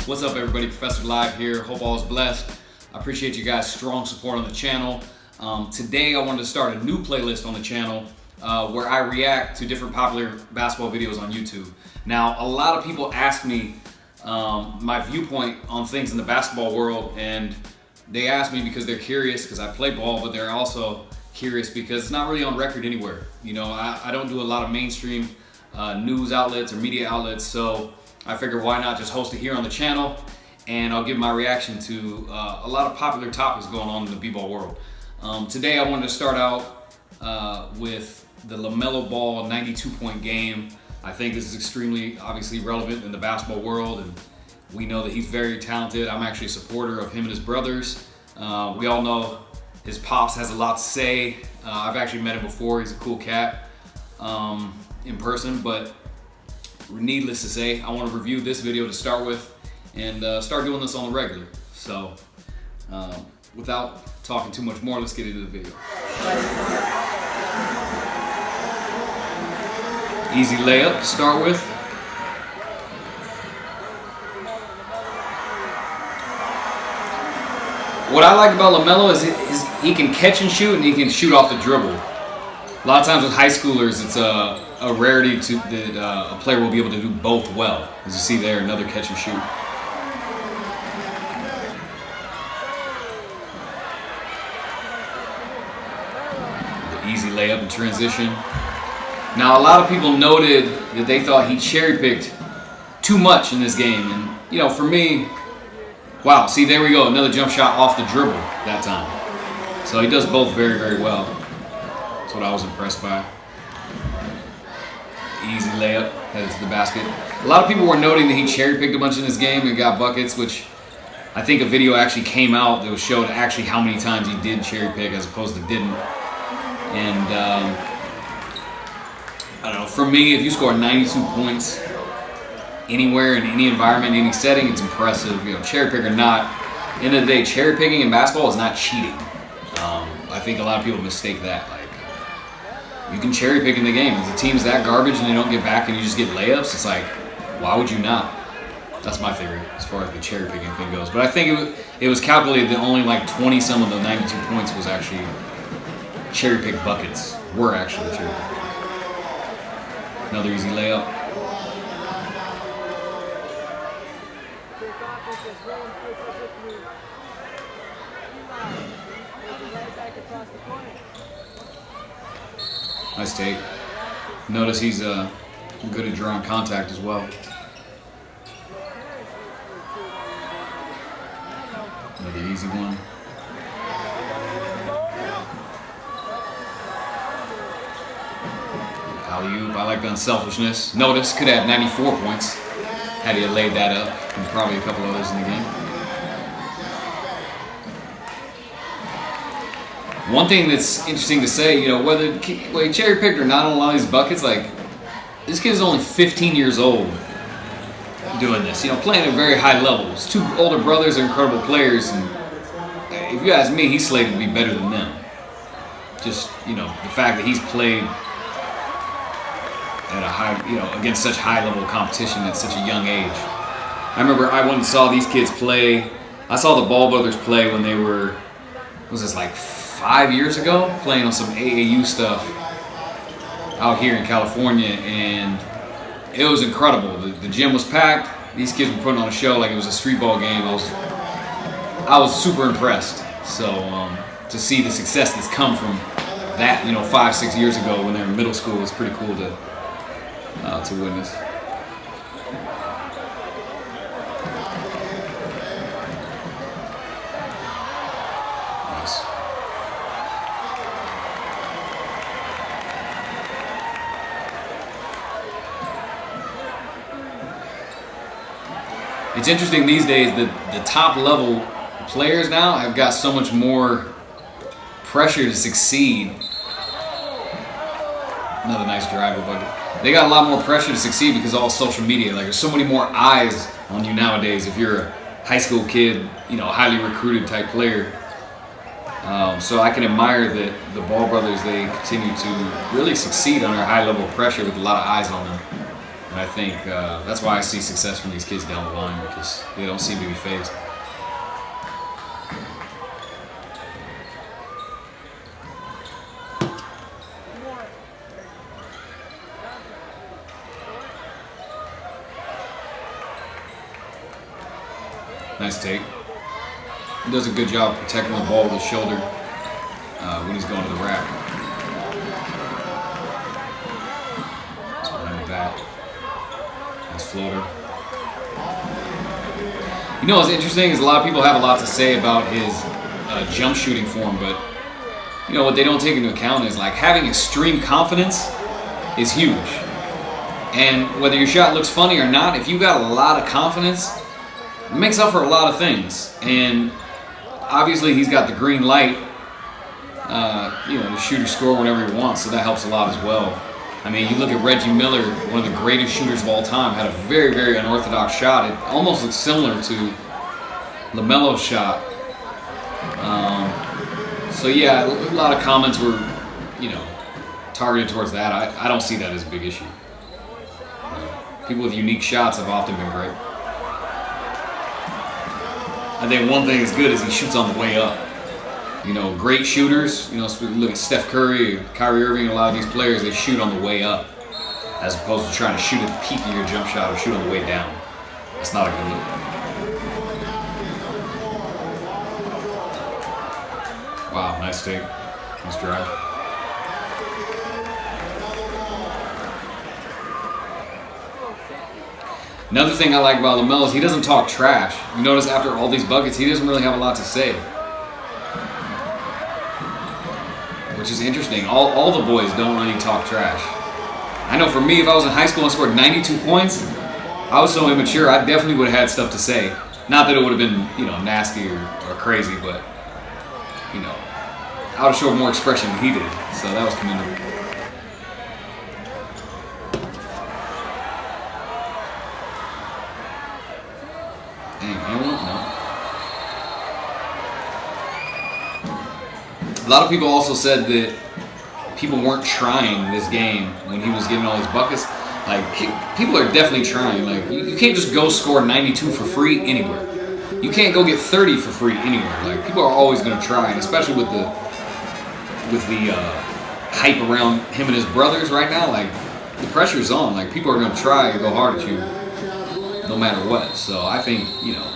What's up, everybody? Professor Live here. Hope all is blessed. I appreciate you guys' strong support on the channel. Today I wanted to start a new playlist on the channel where I react to different popular basketball videos on YouTube. Now, a lot of people ask me my viewpoint on things in the basketball world, and they ask me because they're curious because I play ball, but they're also curious because it's not really on record anywhere. You know, I don't do a lot of mainstream news outlets or media outlets, so I figured why not just host it here on the channel, and I'll give my reaction to a lot of popular topics going on in the b-ball world. Today I wanted to start out with the Lamelo Ball 92-point game. I think this is extremely obviously relevant in the basketball world, and we know that he's very talented. I'm actually a supporter of him and his brothers. We all know his pops has a lot to say. I've actually met him before. He's a cool cat in person, but needless to say, I want to review this video to start with and start doing this on the regular. So without talking too much more, let's get into the video. Easy layup to start with. What I like about Lamelo is he can catch and shoot, and he can shoot off the dribble. A lot of times with high schoolers, it's a rarity that a player will be able to do both well. As you see there, another catch and shoot. The easy layup in transition. Now, a lot of people noted that they thought he cherry-picked too much in this game. And, you know, for me, wow, see, there we go. Another jump shot off the dribble that time. So he does both very, very well. That's what I was impressed by. Easy layup, heads to the basket. A lot of people were noting that he cherry-picked a bunch in this game and got buckets, which I think a video actually came out that showed actually how many times he did cherry-pick as opposed to didn't. And I don't know, for me, if you score 92 points anywhere, in any environment, any setting, it's impressive. You know, cherry-pick or not, at the end of the day, cherry-picking in basketball is not cheating. I think a lot of people mistake that. Like, you can cherry pick in the game. If the team's that garbage and they don't get back and you just get layups, it's like, why would you not? That's my theory as far as the cherry picking thing goes. But I think it was calculated that only like 20-some of the 92 points was actually cherry pick buckets. Were actually cherry pick. Another easy layup. Nice take. Notice he's good at drawing contact as well. Another easy one. Alley-oop. I like the unselfishness. Notice could have 94 points had he laid that up, and probably a couple others in the game. One thing that's interesting to say, you know, whether he cherry-picked or not on a lot of these buckets, like, this kid is only 15 years old doing this, you know, playing at very high levels. Two older brothers are incredible players, and if you ask me, he's slated to be better than them. Just, you know, the fact that he's played at a high, you know, against such high-level competition at such a young age. I remember I went and saw these kids play. I saw the Ball brothers play when they were, what was this, like 5 years ago, playing on some AAU stuff out here in California, and it was incredible. The gym was packed. These kids were putting on a show like it was a street ball game. I was super impressed. So to see the success that's come from that, you know, 5-6 years ago when they were in middle school, was pretty cool to witness. It's interesting these days that the top level players now have got so much more pressure to succeed. Another nice driver bucket. They got a lot more pressure to succeed because of all social media. Like, there's so many more eyes on you nowadays if you're a high school kid, you know, highly recruited type player. So I can admire that the Ball brothers, they continue to really succeed under high level pressure with a lot of eyes on them. And I think that's why I see success from these kids down the line, because they don't seem to be phased. Nice take. He does a good job protecting the ball with his shoulder when he's going to the rack. It's behind the back. Nice floater. You know what's interesting is a lot of people have a lot to say about his jump shooting form, but you know what they don't take into account is like having extreme confidence is huge. And whether your shot looks funny or not, if you got a lot of confidence, it makes up for a lot of things. And obviously he's got the green light, you know, the shooter score whenever he wants, so that helps a lot as well. I mean, you look at Reggie Miller, one of the greatest shooters of all time, had a very, very unorthodox shot. It almost looks similar to Lamelo's shot. So yeah, a lot of comments were, you know, targeted towards that. I don't see that as a big issue. People with unique shots have often been great. I think one thing that's good is he shoots on the way up. You know, great shooters, you know, look at Steph Curry, Kyrie Irving, a lot of these players, they shoot on the way up as opposed to trying to shoot at the peak of your jump shot or shoot on the way down. That's not a good look. Wow, nice take. Nice drive. Another thing I like about Lamelo is he doesn't talk trash. You notice after all these buckets, he doesn't really have a lot to say. Which is interesting. All the boys don't really talk trash. I know for me, if I was in high school and scored 92 points, I was so immature, I definitely would have had stuff to say. Not that it would have been, you know, nasty or crazy, but, you know, I would have showed more expression than he did. So that was commendable. A lot of people also said that people weren't trying this game when he was getting all these buckets. Like, people are definitely trying. Like, you can't just go score 92 for free anywhere. You can't go get 30 for free anywhere. Like, people are always going to try, and especially with the hype around him and his brothers right now. Like, the pressure's on. Like, people are going to try and go hard at you no matter what. So I think, you know,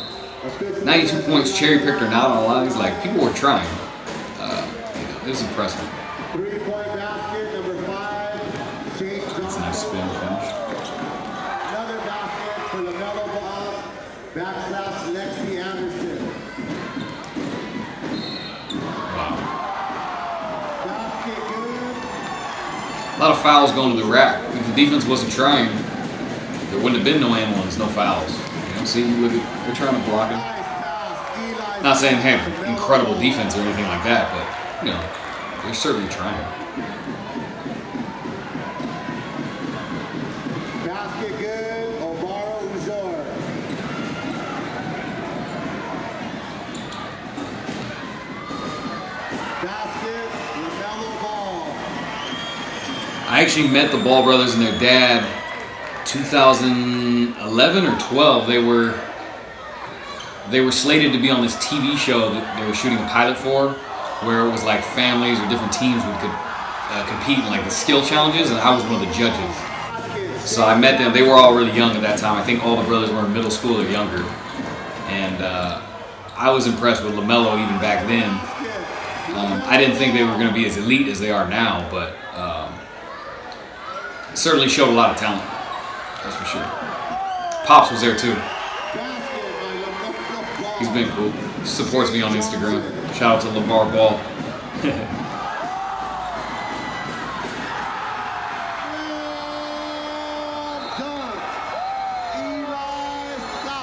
92 points cherry picked or not on lines. Like, people were trying. It was impressive. 3-point basket, number 5. That's a nice spin finish. Another basket for Lamelo Ball. Backslash Lexi Anderson. Wow. Basket good. A lot of fouls going to the rack. If the defense wasn't trying, there wouldn't have been no and ones, no fouls. You know, see, look at, they're trying to block it. Not saying they have incredible defense or anything like that, but you know, they're certainly trying. Basket good, Obaro Uzor. Basket, Lamelo Ball. I actually met the Ball brothers and their dad 2011 or 12. They were slated to be on this TV show that they were shooting a pilot for, where it was like families or different teams would compete in like the skill challenges, and I was one of the judges. So I met them. They were all really young at that time. I think all the brothers were in middle school or younger. And I was impressed with Lamelo even back then. I didn't think they were going to be as elite as they are now, but certainly showed a lot of talent. That's for sure. Pops was there too. He's been cool. Supports me on Instagram. Shout out to Lamelo Ball.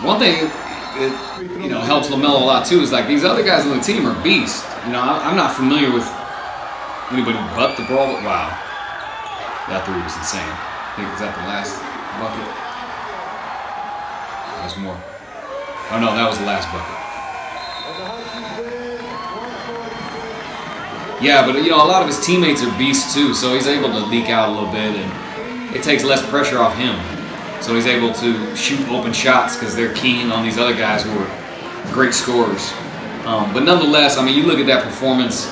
One thing that, you know, helps Lamelo a lot too is like these other guys on the team are beasts. You know, I'm not familiar with anybody but the Ball. But wow, that three was insane. I think was that the last bucket. There's more. Oh no, that was the last bucket. Yeah, but you know, a lot of his teammates are beasts too, so he's able to leak out a little bit, and it takes less pressure off him. So he's able to shoot open shots because they're keen on these other guys who are great scorers. But nonetheless, I mean, you look at that performance,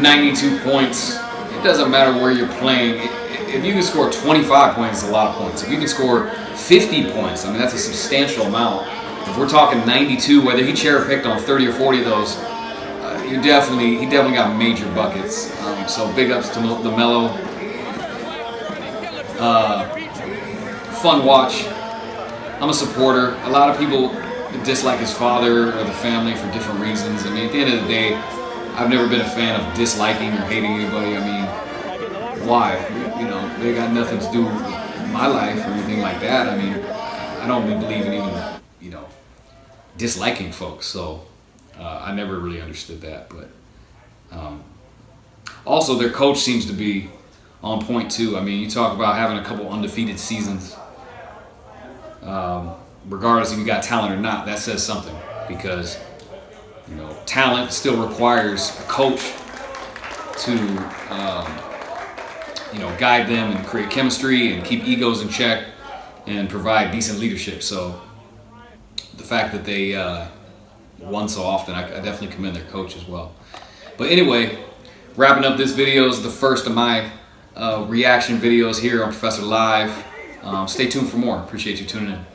92 points. It doesn't matter where you're playing. If you can score 25 points, it's a lot of points. If you can score 50 points, I mean, that's a substantial amount. If we're talking 92, whether he cherry-picked on 30 or 40 of those, he definitely got major buckets. So big ups to Lamelo. Fun watch. I'm a supporter. A lot of people dislike his father or the family for different reasons. I mean, at the end of the day, I've never been a fan of disliking or hating anybody. I mean, why? You know, they got nothing to do with my life or anything like that. I mean, I don't really believe in even, you know, disliking folks. So I never really understood that. But also, their coach seems to be on point too. I mean, you talk about having a couple undefeated seasons. Regardless if you got talent or not, that says something, because you know, talent still requires a coach to you know, guide them and create chemistry and keep egos in check and provide decent leadership. So the fact that they won so often, I definitely commend their coach as well. But anyway, wrapping up this video is the first of my reaction videos here on Professor Live. Stay tuned for more. Appreciate you tuning in.